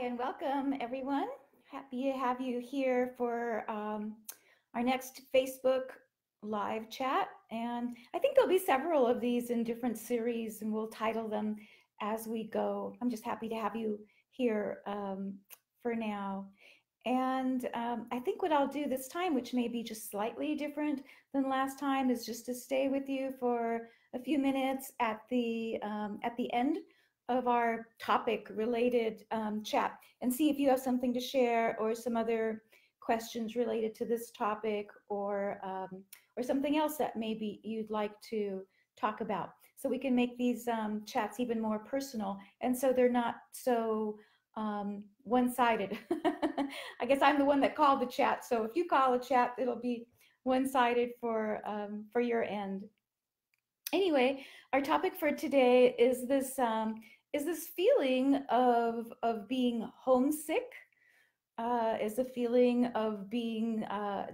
and welcome everyone. Happy to have you here for our next Facebook live chat. And I think there'll be several of these in different series, and we'll title them as we go. I'm just happy to have you here for now. And I think what I'll do this time, which may be just slightly different than last time, is just to stay with you for a few minutes at the end of our topic related chat and see if you have something to share or some other questions related to this topic or something else that maybe you'd like to talk about. So we can make these chats even more personal, and so they're not so one-sided. I guess I'm the one that called the chat, so if you call a chat, it'll be one-sided for your end. Anyway, our topic for today is this feeling of being homesick. Is a feeling of being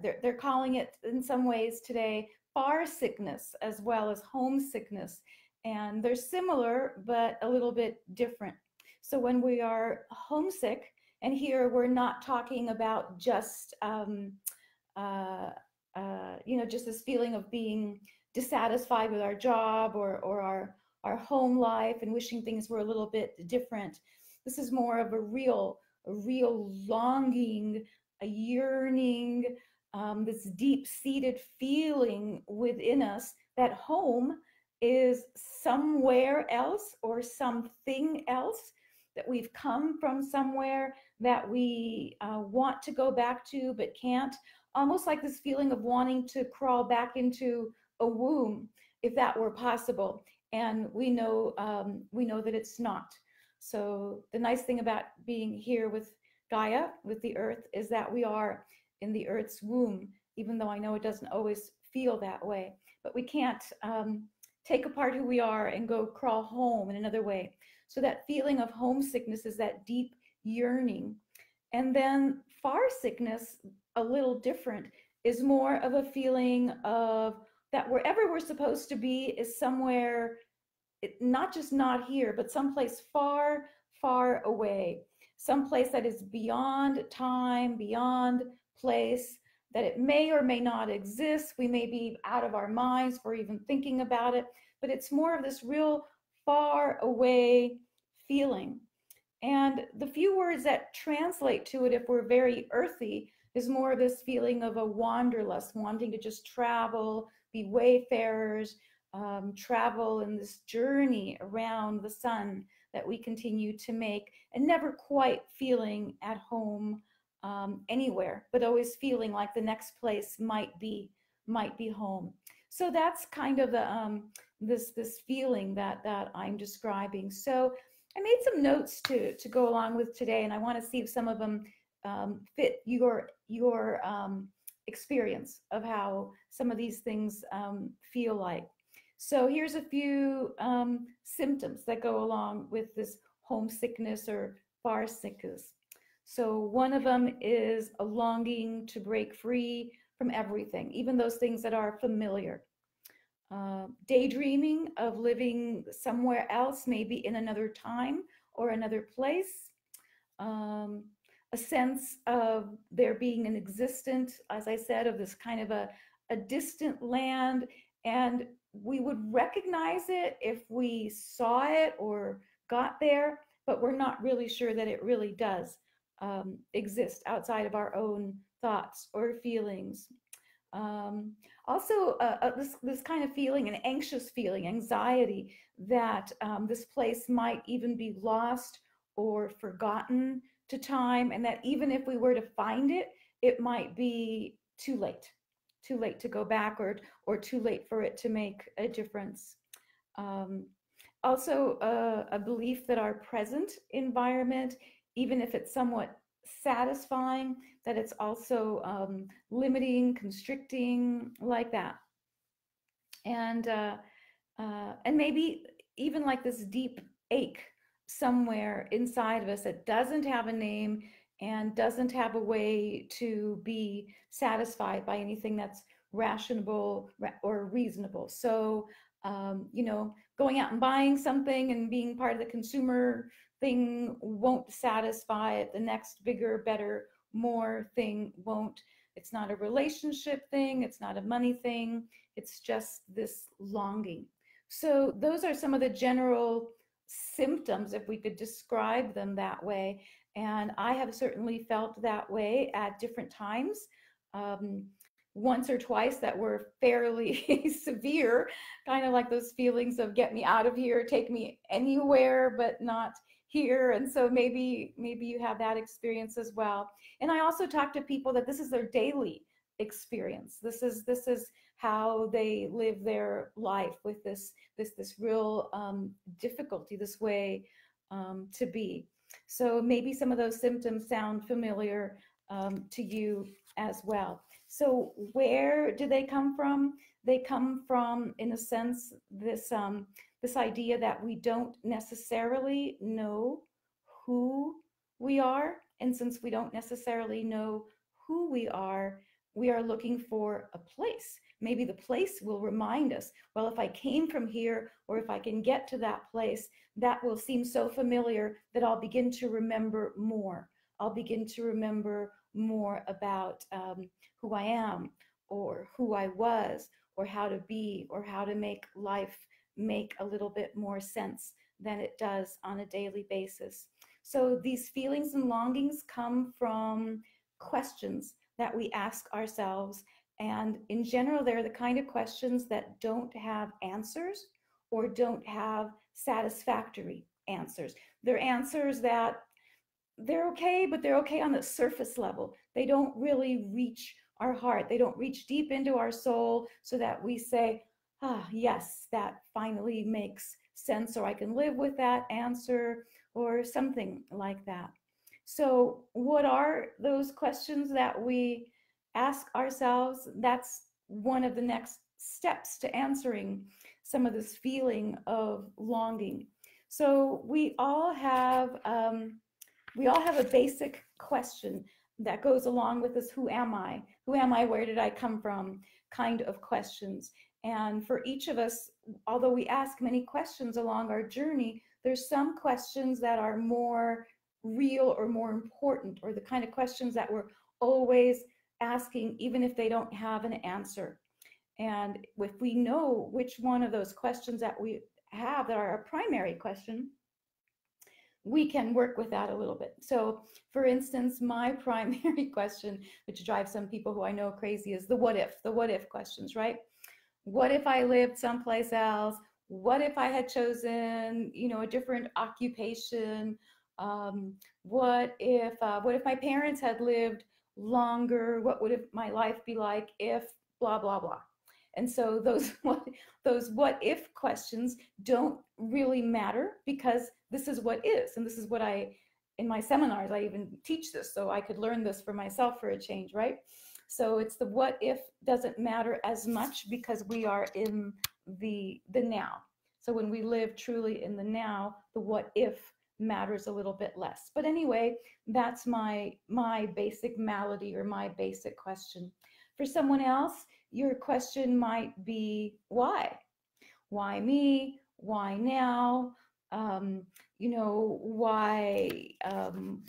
they're calling it in some ways today farsickness as well as homesickness, and they're similar but a little bit different. So when we are homesick, and here we're not talking about just uh, just this feeling of being dissatisfied with our job or our home life and wishing things were a little bit different. This is more of a real longing, a yearning, this deep-seated feeling within us that home is somewhere else or something else, that we've come from somewhere that we want to go back to but can't. Almost like this feeling of wanting to crawl back into a womb, if that were possible. And we know that it's not. So the nice thing about being here with Gaia, with the earth, is that we are in the earth's womb, even though I know it doesn't always feel that way. But we can't take apart who we are and go crawl home in another way. So that feeling of homesickness is that deep yearning. And then far sickness, a little different, is more of a feeling of that wherever we're supposed to be is somewhere, not just not here, but someplace far, far away, someplace that is beyond time, beyond place, that it may or may not exist. We may be out of our minds for even thinking about it, but it's more of this real far away feeling. And the few words that translate to it, if we're very earthy, is more this feeling of a wanderlust, wanting to just travel, be wayfarers, travel in this journey around the sun that we continue to make, and never quite feeling at home anywhere, but always feeling like the next place might be home. So that's kind of the this feeling that I'm describing. So I made some notes to go along with today, and I want to see if some of them fit your experience of how some of these things feel like. So here's a few symptoms that go along with this homesickness or farsickness. So one of them is a longing to break free from everything, even those things that are familiar. Daydreaming of living somewhere else, maybe in another time or another place. A sense of there being an existence, as I said, of this kind of a distant land, and we would recognize it if we saw it or got there, but we're not really sure that it really does exist outside of our own thoughts or feelings. Also, this kind of feeling, an anxious feeling, anxiety that this place might even be lost or forgotten to time, and that even if we were to find it, it might be too late to go back, or too late for it to make a difference. Also, a belief that our present environment, even if it's somewhat satisfying, that it's also limiting, constricting, like that. And maybe even like this deep ache somewhere inside of us that doesn't have a name and doesn't have a way to be satisfied by anything that's rational or reasonable. So You know, going out and buying something and being part of the consumer thing won't satisfy it. The next bigger, better, more thing won't. It's not a relationship thing. It's not a money thing. It's just this longing. So those are some of the general symptoms, if we could describe them that way. And I have certainly felt that way at different times. Um, Once or twice that were fairly severe, kind of like those feelings of get me out of here, take me anywhere but not here. And so maybe you have that experience as well. And I also talk to people that this is their daily experience. This is how they live their life with this real difficulty, this way to be. So maybe some of those symptoms sound familiar to you as well. So where do they come from? They come from, in a sense, this idea that we don't necessarily know who we are, and since we don't necessarily know who we are looking for a place. Maybe the place will remind us, well, if I came from here, or if I can get to that place, that will seem so familiar that I'll begin to remember more. I'll begin to remember more about who I am, or who I was, or how to be, or how to make life make a little bit more sense than it does on a daily basis. So these feelings and longings come from questions that we ask ourselves. And in general, they're the kind of questions that don't have answers or don't have satisfactory answers. They're answers that they're okay, but they're okay on the surface level. They don't really reach our heart. They don't reach deep into our soul so that we say, ah, yes, that finally makes sense, or I can live with that answer, or something like that. So, what are those questions that we ask ourselves? That's one of the next steps to answering some of this feeling of longing. So, we all have a basic question that goes along with this: who am I? Who am I? Where did I come from? Kind of questions. And for each of us, although we ask many questions along our journey, there's some questions that are more real or more important, or the kind of questions that we're always asking, even if they don't have an answer. And if we know which one of those questions that we have that are a primary question, we can work with that a little bit. So, for instance, my primary question, which drives some people who I know crazy, is the what if questions, right? What if I lived someplace else? What if I had chosen, a different occupation? What if my parents had lived longer? What would my life be like if blah blah blah? And so those what if questions don't really matter, because this is what is, and this is what in my seminars I even teach this, so I could learn this for myself for a change, right? So it's the what if doesn't matter as much, because we are in the now. So when we live truly in the now, the what if matters a little bit less. But anyway, that's my basic malady, or my basic question. For someone else, your question might be why? Why me? Why now?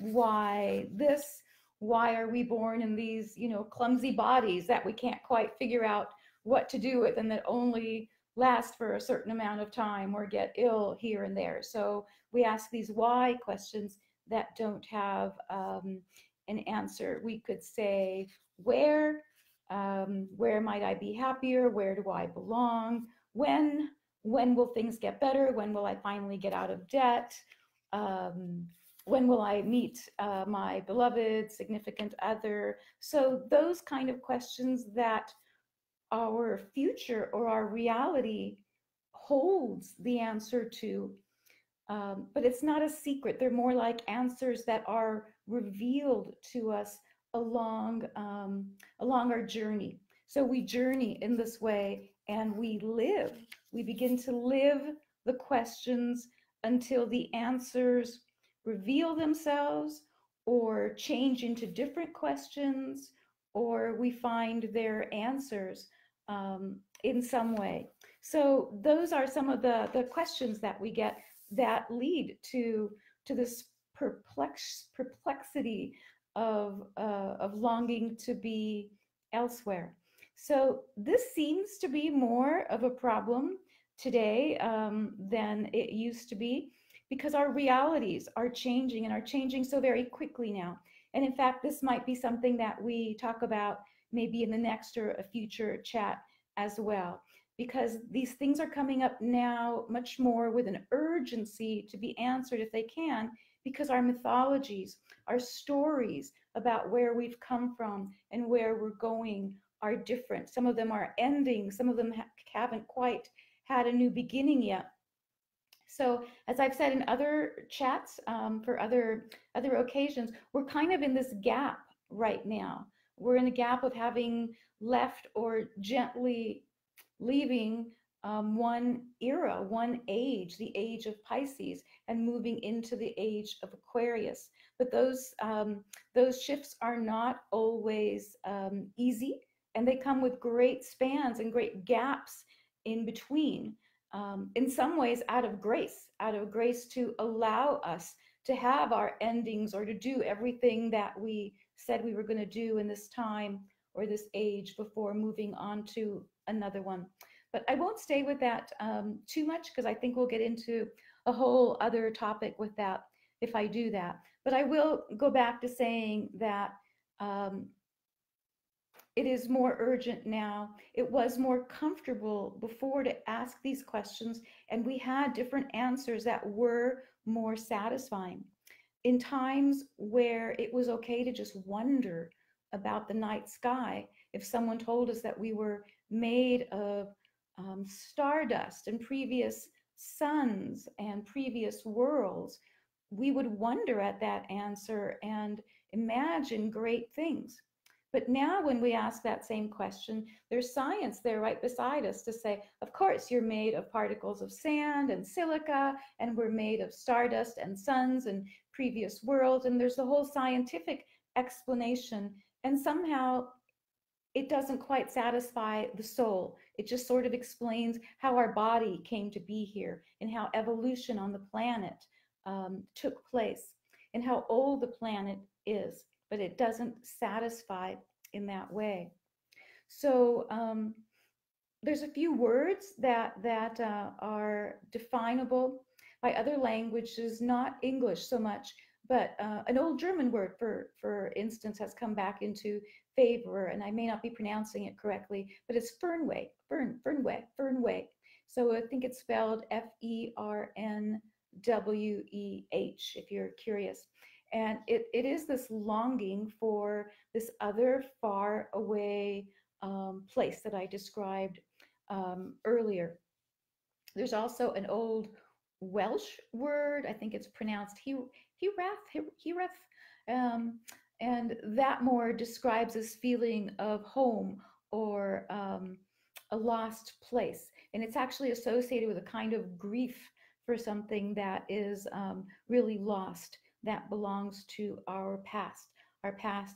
Why this? Why are we born in these, clumsy bodies that we can't quite figure out what to do with, and that only last for a certain amount of time, or get ill here and there? So we ask these why questions that don't have an answer. We could say, where might I be happier? Where do I belong? When will things get better? When will I finally get out of debt? When will I meet my beloved significant other? So those kind of questions that our future or our reality holds the answer to. But it's not a secret. They're more like answers that are revealed to us along our journey. So we journey in this way, and we live. We begin to live the questions until the answers reveal themselves, or change into different questions, or we find their answers in some way. So those are some of the questions that we get that lead to this perplexity of longing to be elsewhere. So this seems to be more of a problem today than it used to be, because our realities are changing and are changing so very quickly now. And in fact, this might be something that we talk about maybe in the next or a future chat as well, because these things are coming up now much more with an urgency to be answered if they can, because our mythologies, our stories about where we've come from and where we're going are different. Some of them are ending, some of them haven't quite had a new beginning yet. So as I've said in other chats for other occasions, we're kind of in this gap right now. We're in a gap of having left or gently leaving one era, one age, the age of Pisces, and moving into the age of Aquarius. But those shifts are not always easy, and they come with great spans and great gaps in between. In some ways, out of grace to allow us to have our endings or to do everything that we said we were going to do in this time or this age before moving on to another one. But I won't stay with that too much, because I think we'll get into a whole other topic with that if I do that. But I will go back to saying that um, it is more urgent now. It was more comfortable before to ask these questions, and we had different answers that were more satisfying. In times where it was okay to just wonder about the night sky, if someone told us that we were made of stardust and previous suns and previous worlds, we would wonder at that answer and imagine great things. But now, when we ask that same question, there's science there right beside us to say, of course, you're made of particles of sand and silica, and we're made of stardust and suns and previous worlds. And there's the whole scientific explanation. And somehow it doesn't quite satisfy the soul. It just sort of explains how our body came to be here and how evolution on the planet took place and how old the planet is, but it doesn't satisfy in that way. So there's a few words that are definable by other languages, not English so much, but an old German word, for instance, has come back into favor, and I may not be pronouncing it correctly, but it's Fernweh. So I think it's spelled Fernweh, if you're curious. And it is this longing for this other far away place that I described earlier. There's also an old Welsh word, I think it's pronounced Hireth, and that more describes this feeling of home or a lost place. And it's actually associated with a kind of grief for something that is really lost, that belongs to our past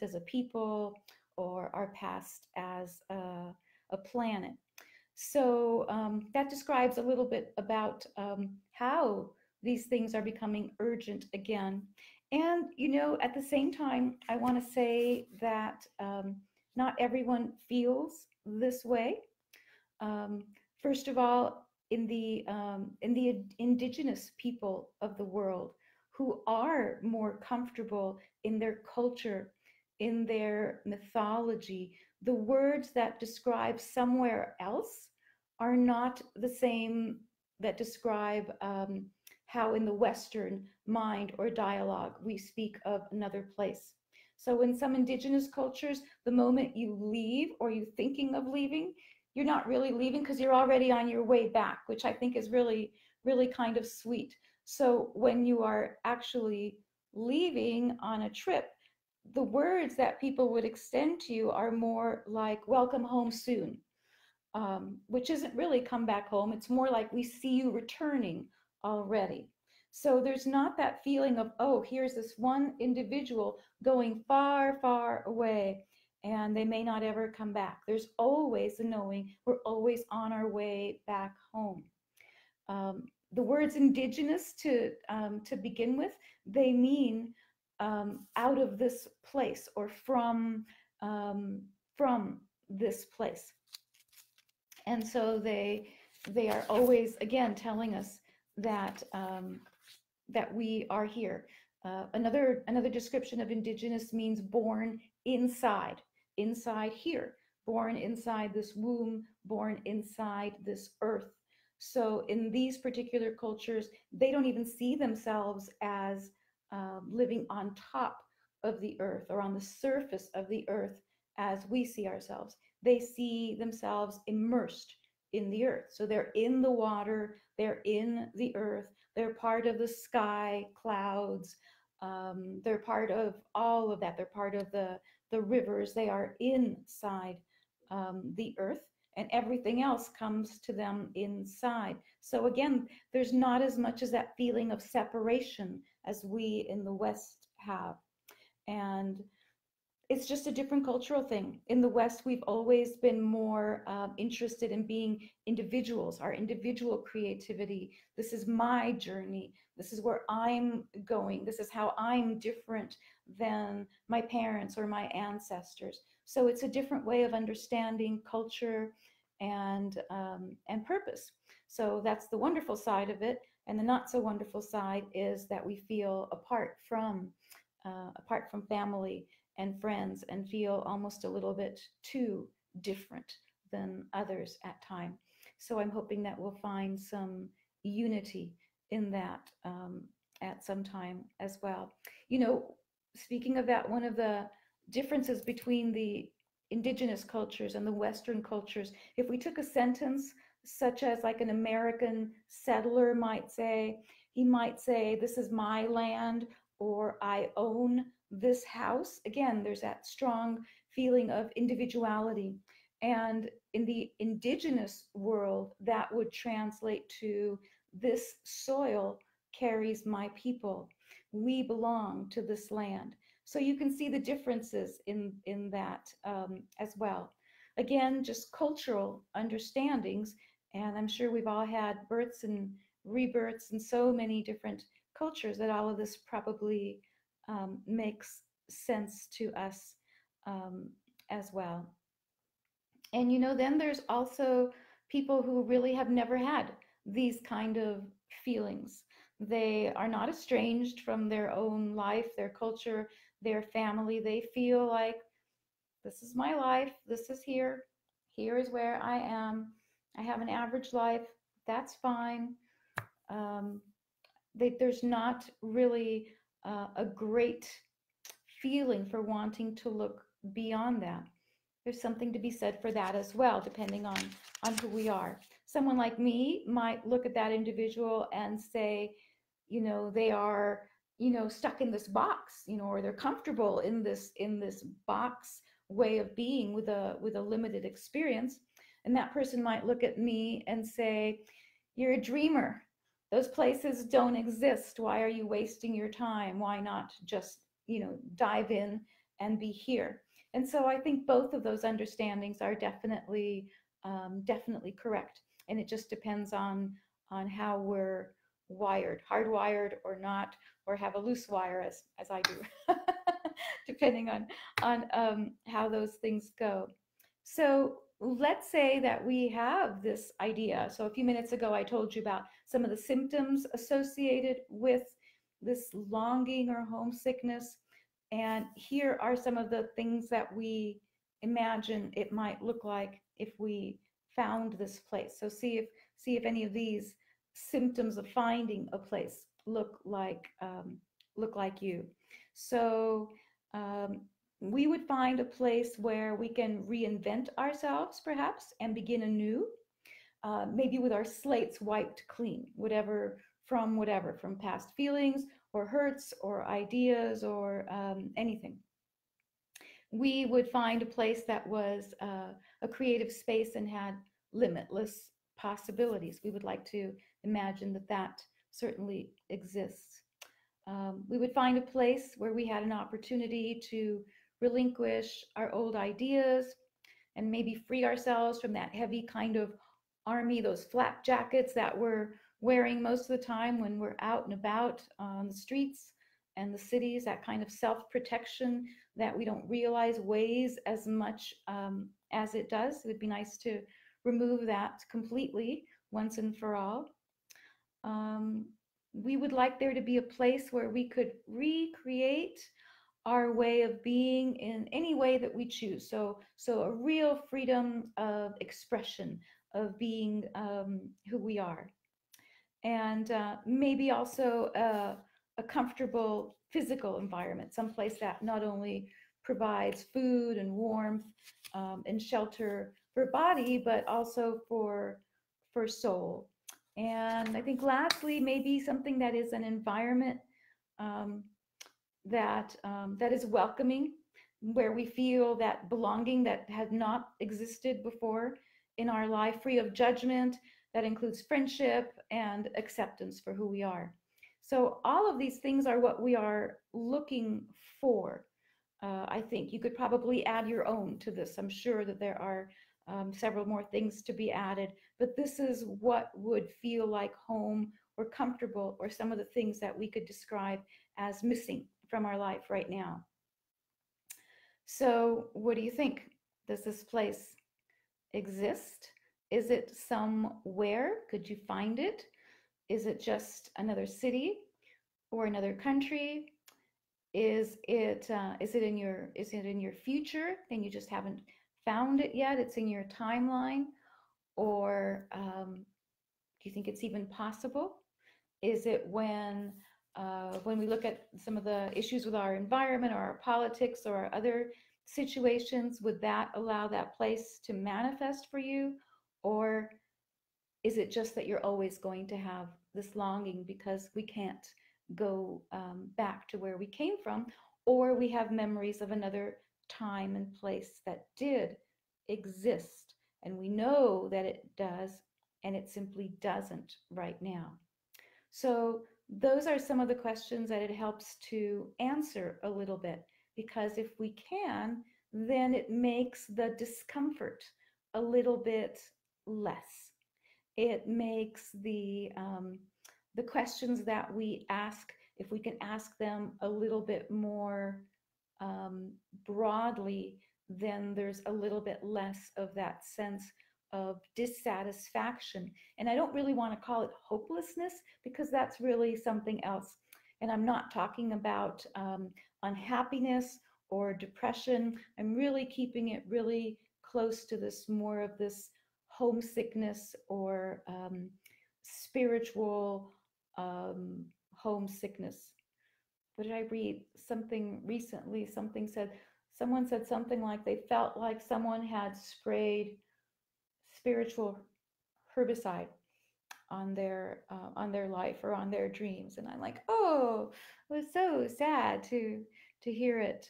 as a people, or our past as a planet. So that describes a little bit about how these things are becoming urgent again. And, at the same time, I want to say that not everyone feels this way. Um, First of all, in the indigenous people of the world, who are more comfortable in their culture, in their mythology, the words that describe somewhere else are not the same that describe how in the Western mind or dialogue we speak of another place. So in some indigenous cultures, the moment you leave or you're thinking of leaving, you're not really leaving because you're already on your way back, which I think is really, really kind of sweet. So when you are actually leaving on a trip, the words that people would extend to you are more like welcome home soon, which isn't really come back home. It's more like we see you returning already. So there's not that feeling of, oh, here's this one individual going far, far away. and they may not ever come back. There's always a knowing we're always on our way back home. The words indigenous to begin with, they mean out of this place or um, from this place. And so they are always again telling us that that we are here. Another description of indigenous means born inside here, born inside this womb, born inside this earth. So in these particular cultures, they don't even see themselves as living on top of the earth or on the surface of the earth as we see ourselves. They see themselves immersed in the earth. So they're in the water, they're in the earth, they're part of the sky, clouds. They're part of all of that. They're part of the rivers. They are inside the earth, and everything else comes to them inside. So again, there's not as much as that feeling of separation as we in the West have. And it's just a different cultural thing. In the West, we've always been more interested in being individuals, our individual creativity. This is my journey. This is where I'm going. This is how I'm different than my parents or my ancestors. So it's a different way of understanding culture and purpose. So that's the wonderful side of it. And the not so wonderful side is that we feel apart from family and friends and feel almost a little bit too different than others at time. So I'm hoping that we'll find some unity in that at some time as well. You know, speaking of that, one of the differences between the indigenous cultures and the Western cultures, if we took a sentence such as like an American settler might say, he might say, this is my land, or I own this house. Again, there's that strong feeling of individuality. And in the indigenous world, that would translate to this soil carries my people. We belong to this land. So you can see the differences in that as well. Again, just cultural understandings. And I'm sure we've all had births and rebirths in so many different cultures that all of this probably makes sense to us as well. And you know, then there's also people who really have never had these kind of feelings. They are not estranged from their own life, their culture, their family. They feel like this is my life, this is here, here is where I am. I have an average life, that's fine. Um, there's not really a great feeling for wanting to look beyond that. There's something to be said for that as well, depending on who we are. Someone like me might look at that individual and say, you know, they are, you know, stuck in this box, you know, or they're comfortable in this box way of being with a limited experience. And that person might look at me and say, you're a dreamer. Those places don't exist. Why are you wasting your time? Why not just, you know, dive in and be here? And so I think both of those understandings are definitely correct. And it just depends on how we're wired, hardwired or not, or have a loose wire as I do, depending on how those things go. So let's say that we have this idea. So a few minutes ago, I told you about some of the symptoms associated with this longing or homesickness. And here are some of the things that we imagine it might look like if we found this place. So see if any of these symptoms of finding a place look like you. So we would find a place where we can reinvent ourselves, perhaps, and begin anew, maybe with our slates wiped clean, whatever, from past feelings or hurts or ideas or anything. We would find a place that was a creative space and had limitless possibilities. We would like to imagine that that certainly exists. We would find a place where we had an opportunity to relinquish our old ideas and maybe free ourselves from that heavy kind of army, those flak jackets that we're wearing most of the time when we're out and about on the streets and the cities, that kind of self protection that we don't realize weighs as much as it does. It would be nice to remove that completely once and for all. Um, we would like there to be a place where we could recreate our way of being in any way that we choose. So a real freedom of expression, of being who we are, and maybe also a comfortable physical environment, someplace that not only provides food and warmth and shelter for body, but also for soul. And I think lastly, maybe something that is an environment um, that is welcoming, where we feel that belonging that had not existed before in our life, free of judgment, that includes friendship and acceptance for who we are. So all of these things are what we are looking for. I think you could probably add your own to this. I'm sure that there are several more things to be added, but this is what would feel like home or comfortable, or some of the things that we could describe as missing from our life right now. So, what do you think? Does this place exist? Is it somewhere? Could you find it? Is it just another city or another country? Is it in your future and you just haven't found it yet? It's in your timeline, or do you think it's even possible? Is it when we look at some of the issues with our environment or our politics or our other situations, would that allow that place to manifest for you? Or is it just that you're always going to have this longing because we can't go back to where we came from, or we have memories of another time and place that did exist, and we know that it does, and it simply doesn't right now? So those are some of the questions that it helps to answer a little bit, because if we can, then it makes the discomfort a little bit less. It makes the questions that we ask, if we can ask them a little bit more um, broadly, then there's a little bit less of that sense of dissatisfaction. And I don't really want to call it hopelessness, because that's really something else. And I'm not talking about unhappiness or depression. I'm really keeping it really close to this, more of this homesickness, or spiritual homesickness. What did I read? Something recently, someone said something like they felt like someone had sprayed spiritual herbicide on their life or on their dreams. And I'm like, oh, it was so sad to hear it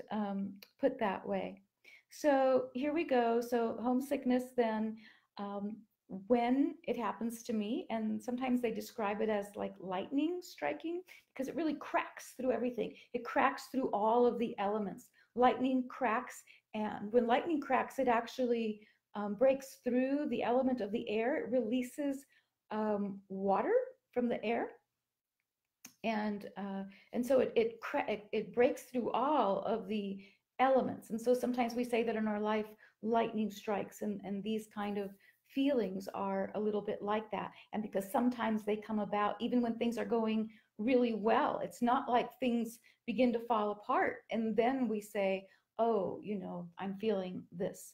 put that way. So here we go. So homesickness then, um, when it happens to me, and sometimes they describe it as like lightning striking, because it really cracks through everything. It cracks through all of the elements. Lightning cracks, and when lightning cracks, it actually breaks through the element of the air. It releases water from the air, and so it breaks through all of the elements. And so sometimes we say that in our life lightning strikes, and these kind of feelings are a little bit like that. And because sometimes they come about even when things are going really well, it's not like things begin to fall apart and then we say, oh, I'm feeling this.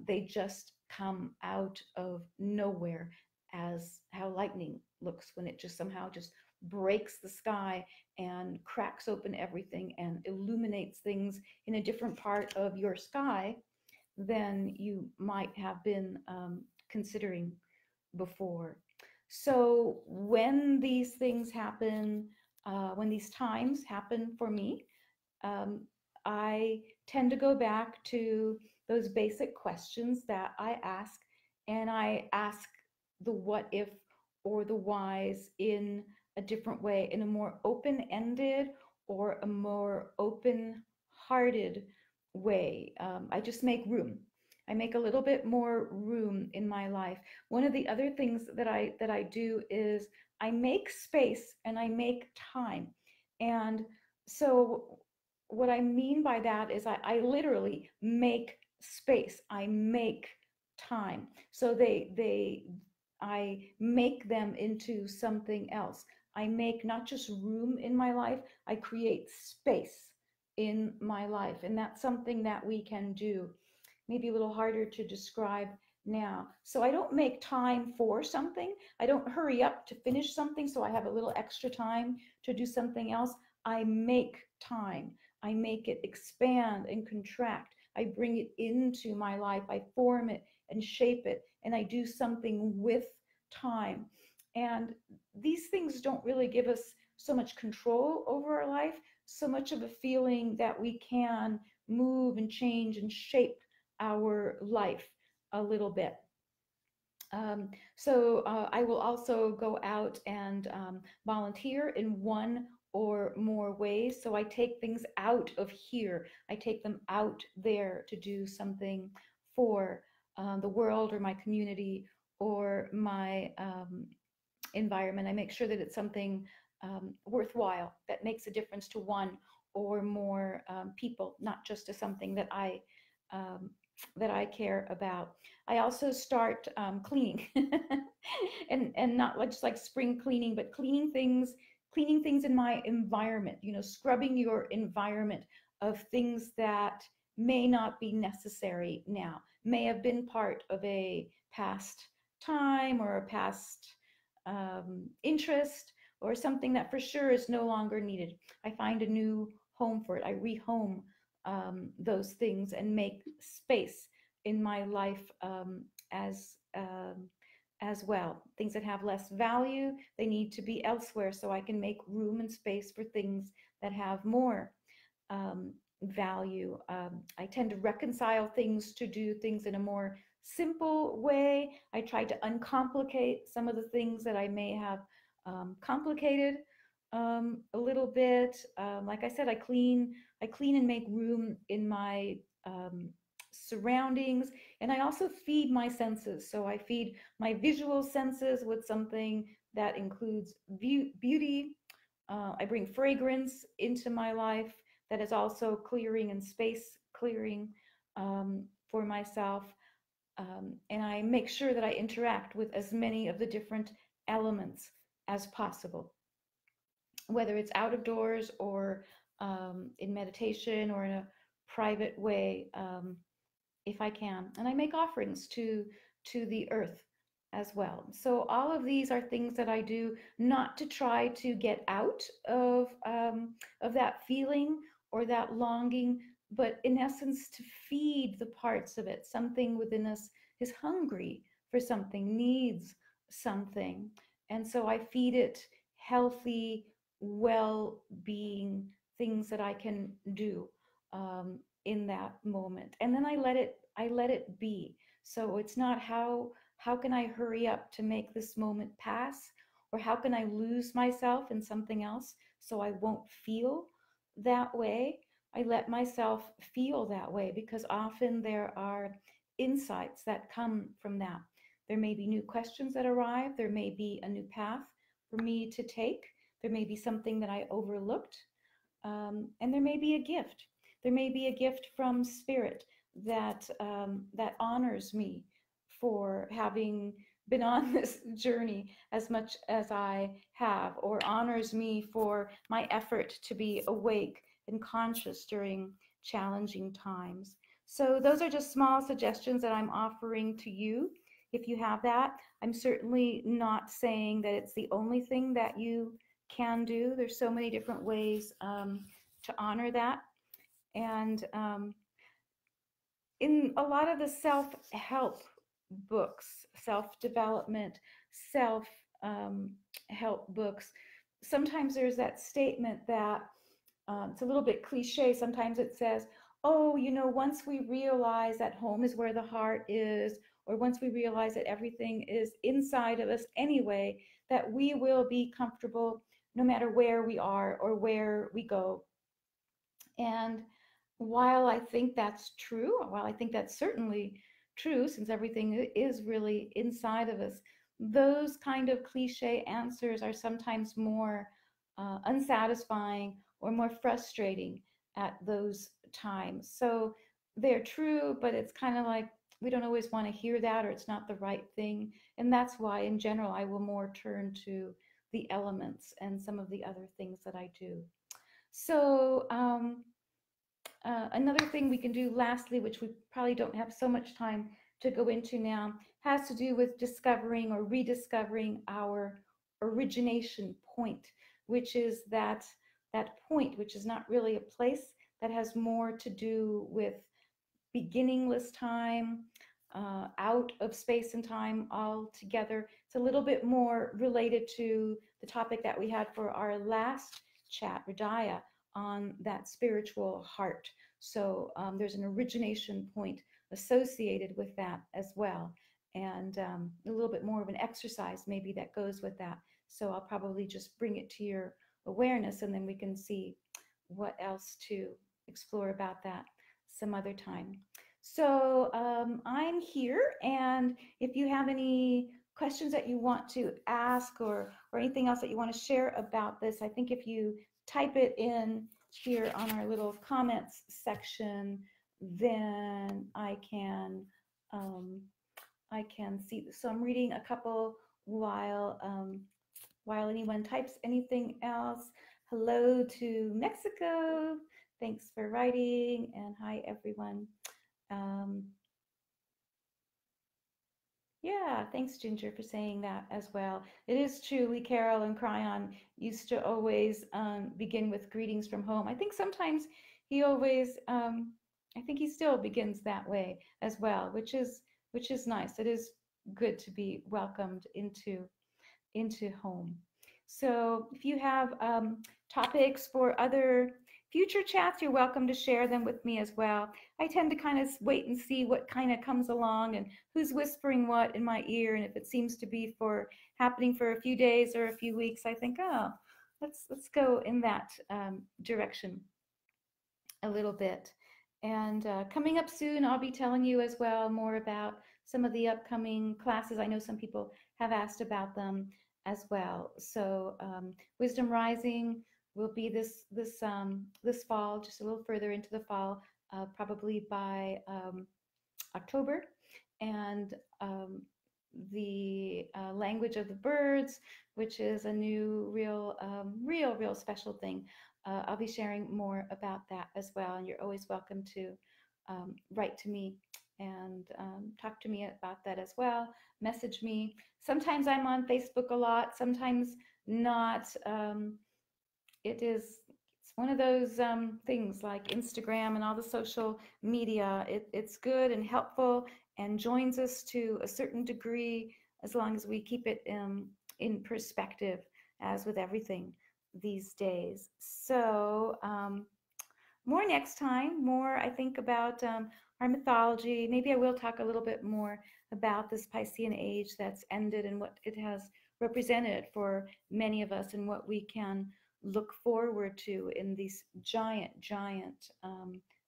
They just come out of nowhere, as how lightning looks when it just somehow just breaks the sky and cracks open everything and illuminates things in a different part of your sky than you might have been considering before. So when these things happen, when these times happen for me, um, I tend to go back to those basic questions that I ask, and I ask the what if or the whys in a different way, in a more open ended or a more open hearted way. I just make room. I make a little bit more room in my life. One of the other things that I do is I make space and I make time. And so what I mean by that is I literally make space. I make time. So I make them into something else. I make not just room in my life, I create space in my life. And that's something that we can do. Maybe a little harder to describe now. So I don't make time for something. I don't hurry up to finish something so I have a little extra time to do something else. I make time. I make it expand and contract. I bring it into my life. I form it and shape it, and I do something with time. And these things don't really give us so much control over our life, so much of a feeling that we can move and change and shape our life a little bit. So I will also go out and volunteer in one or more ways. So I take things out of here, I take them out there to do something for the world or my community or my environment. I make sure that it's something worthwhile that makes a difference to one or more people, not just to something um, that I care about. I also start cleaning, and not just like spring cleaning, but cleaning things in my environment. You know, scrubbing your environment of things that may not be necessary now, may have been part of a past time or a past interest or something that for sure is no longer needed. I find a new home for it. I rehome those things and make space in my life as well. Things that have less value, they need to be elsewhere so I can make room and space for things that have more value. I tend to reconcile things, to do things in a more simple way. I try to uncomplicate some of the things that I may have complicated a little bit. Like I said, I clean and make room in my surroundings, and I also feed my senses. So I feed my visual senses with something that includes beauty. I bring fragrance into my life that is also clearing and space clearing for myself. And I make sure that I interact with as many of the different elements as possible, whether it's out of doors or in meditation or in a private way, if I can. And I make offerings to the earth as well. So all of these are things that I do not to try to get out of that feeling or that longing, but in essence to feed the parts of it. Something within us is hungry for something, needs something. And so I feed it healthy, well-being things that I can do in that moment. And then I let it be. So it's not how can I hurry up to make this moment pass, or how can I lose myself in something else so I won't feel that way. I let myself feel that way because often there are insights that come from that. There may be new questions that arrive. There may be a new path for me to take. There may be something that I overlooked. And there may be a gift. There may be a gift from spirit that honors me for having been on this journey as much as I have, or honors me for my effort to be awake and conscious during challenging times. So those are just small suggestions that I'm offering to you. If you have that, I'm certainly not saying that it's the only thing that you can do. There's so many different ways to honor that. And in a lot of the self-help books, self-development, self-help books, sometimes there's that statement that it's a little bit cliche. Sometimes it says, oh, you know, once we realize that home is where the heart is, or once we realize that everything is inside of us anyway, that we will be comfortable no matter where we are or where we go. And while I think that's true, while I think that's certainly true, since everything is really inside of us, those kind of cliche answers are sometimes more unsatisfying or more frustrating at those times. So they're true, but it's kind of like we don't always want to hear that, or it's not the right thing. And that's why, in general, I will more turn to the elements and some of the other things that I do. So, another thing we can do lastly, which we probably don't have so much time to go into now, has to do with discovering or rediscovering our origination point, which is that point, which is not really a place, that has more to do with beginningless time, out of space and time altogether. It's a little bit more related to the topic that we had for our last chat, Radaya, on that spiritual heart. So there's an origination point associated with that as well. And a little bit more of an exercise maybe that goes with that. So I'll probably just bring it to your awareness, and then we can see what else to explore about that some other time. So I'm here, and if you have any questions that you want to ask, or anything else that you want to share about this, I think if you type it in here on our little comments section, then um, I can see. So I'm reading a couple while anyone types anything else. Hello to Mexico. Thanks for writing, and hi everyone. Um, yeah, thanks, Ginger, for saying that as well. It is true. Lee Carroll and Cryon used to always begin with greetings from home. I think sometimes he always, I think he still begins that way as well, which is nice. It is good to be welcomed into home. So if you have topics for other future chats, you're welcome to share them with me as well. I tend to kind of wait and see what kind of comes along and who's whispering what in my ear. And if it seems to be for happening for a few days or a few weeks, I think, oh, let's go in that direction a little bit. And coming up soon, I'll be telling you as well more about some of the upcoming classes. I know some people have asked about them as well. So Wisdom Rising will be this fall, just a little further into the fall, probably by October. And the language of the birds, which is a new, real special thing. I'll be sharing more about that as well. And you're always welcome to write to me and talk to me about that as well. Message me. Sometimes I'm on Facebook a lot, sometimes not. It's one of those things like Instagram and all the social media. It's good and helpful and joins us to a certain degree, as long as we keep it in perspective, as with everything these days. So more next time, more I think about our mythology. Maybe I will talk a little bit more about this Piscean age that's ended and what it has represented for many of us, and what we can look forward to in these giant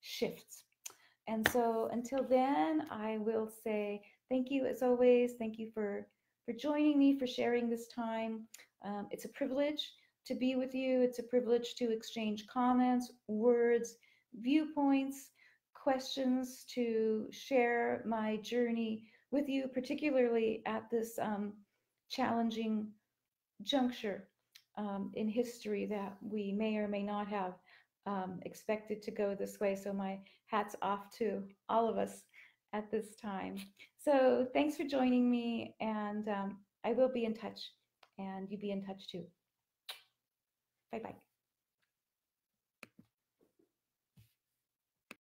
shifts. And so until then, I will say thank you as always. Thank you for joining me, for sharing this time. It's a privilege to be with you. It's a privilege to exchange comments, words, viewpoints, questions, to share my journey with you, particularly at this challenging juncture in history that we may or may not have expected to go this way. So my hat's off to all of us at this time. So thanks for joining me, and I will be in touch, and you be in touch too. Bye bye.